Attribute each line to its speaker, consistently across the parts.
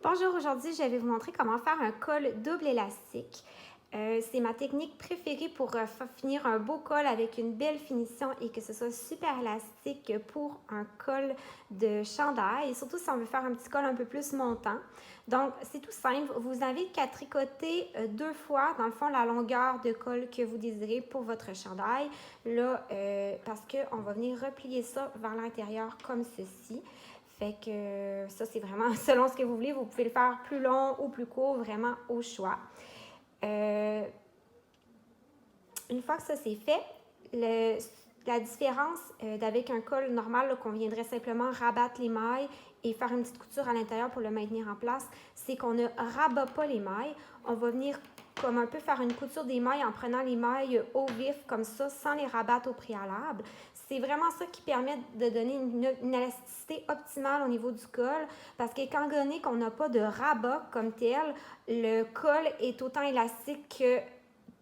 Speaker 1: Bonjour, aujourd'hui je vais vous montrer comment faire un col double élastique. C'est ma technique préférée pour finir un beau col avec une belle finition et que ce soit super élastique pour un col de chandail, et surtout si on veut faire un petit col un peu plus montant. Donc c'est tout simple, vous avez qu'à tricoter deux fois dans le fond la longueur de col que vous désirez pour votre chandail. Là, parce qu'on va venir replier ça vers l'intérieur comme ceci. Fait que ça, c'est vraiment selon ce que vous voulez. Vous pouvez le faire plus long ou plus court, vraiment au choix. Une fois que ça c'est fait, la différence d'avec un col normal, qu'on viendrait simplement rabattre les mailles et faire une petite couture à l'intérieur pour le maintenir en place, c'est qu'on ne rabat pas les mailles. On va venir comme un peu faire une couture des mailles en prenant les mailles au vif comme ça, sans les rabattre au préalable. C'est vraiment ça qui permet de donner une élasticité optimale au niveau du col, parce qu'étant donné qu'on n'a pas de rabat comme tel, le col est autant élastique que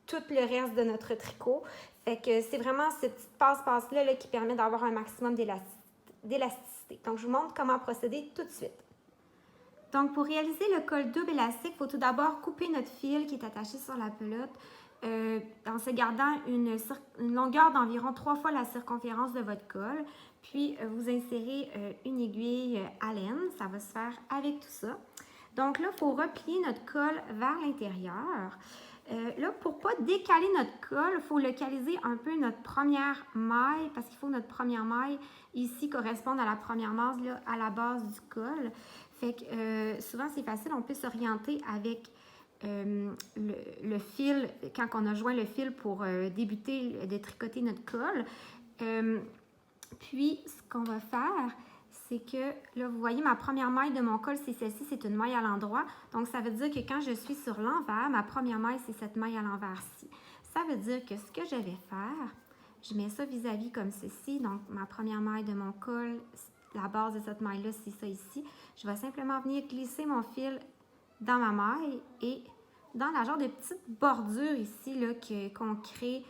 Speaker 1: tout le reste de notre tricot. Fait que c'est vraiment cette petite passe-passe-là qui permet d'avoir un maximum d'élasticité. Donc, je vous montre comment procéder tout de suite. Donc, pour réaliser le col double élastique, il faut tout d'abord couper notre fil qui est attaché sur la pelote en se gardant une longueur d'environ 3 fois la circonférence de votre col. Puis, vous insérez une aiguille à laine. Ça va se faire avec tout ça. Donc là, il faut replier notre col vers l'intérieur. Là, pour ne pas décaler notre col, il faut localiser un peu notre première maille, parce qu'il faut que notre première maille ici corresponde à la première maille là, à la base du col. Fait que souvent, c'est facile, on peut s'orienter avec le fil, quand on a joint le fil pour débuter de tricoter notre col. Puis, ce qu'on va faire, c'est que, là, vous voyez, ma première maille de mon col, c'est celle-ci, c'est une maille à l'endroit. Donc, ça veut dire que quand je suis sur l'envers, ma première maille, c'est cette maille à l'envers-ci. Ça veut dire que ce que je vais faire, je mets ça vis-à-vis comme ceci. Donc, ma première maille de mon col, la base de cette maille-là, c'est ça ici. Je vais simplement venir glisser mon fil dans ma maille et dans la genre de petite bordure ici, là, qu'on crée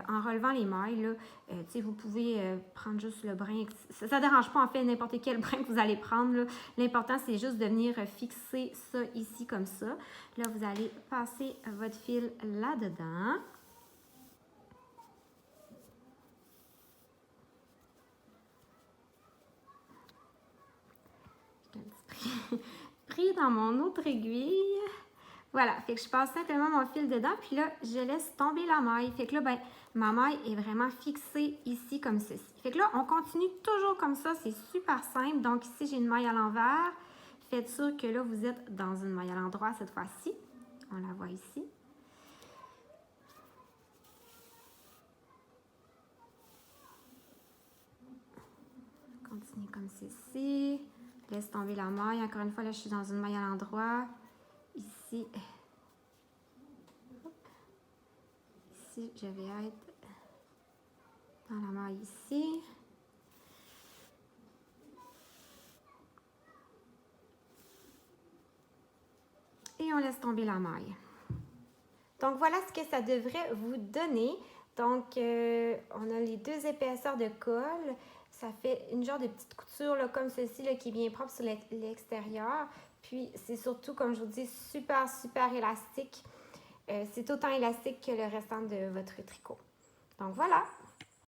Speaker 1: en relevant les mailles, là, vous pouvez prendre juste le brin. Ça ne dérange pas, en fait, n'importe quel brin que vous allez prendre. L'important, c'est juste de venir fixer ça ici comme ça. Là, vous allez passer votre fil là-dedans. Pris dans mon autre aiguille. Voilà, fait que je passe simplement mon fil dedans, puis là, je laisse tomber la maille. Fait que là, ben, ma maille est vraiment fixée ici comme ceci. Fait que là, on continue toujours comme ça, c'est super simple. Donc ici, j'ai une maille à l'envers. Faites sûr que là, vous êtes dans une maille à l'endroit cette fois-ci. On la voit ici. Continue comme ceci. Laisse tomber la maille. Encore une fois, là, je suis dans une maille à l'endroit. Ici. Ici, je vais être dans la maille ici. Et on laisse tomber la maille. Donc, voilà ce que ça devrait vous donner. Donc, on a les deux épaisseurs de col. Ça fait une genre de petite couture là, comme ceci là, qui est bien propre sur l'extérieur. Puis, c'est surtout, comme je vous dis, super, super élastique. C'est autant élastique que le restant de votre tricot. Donc, voilà.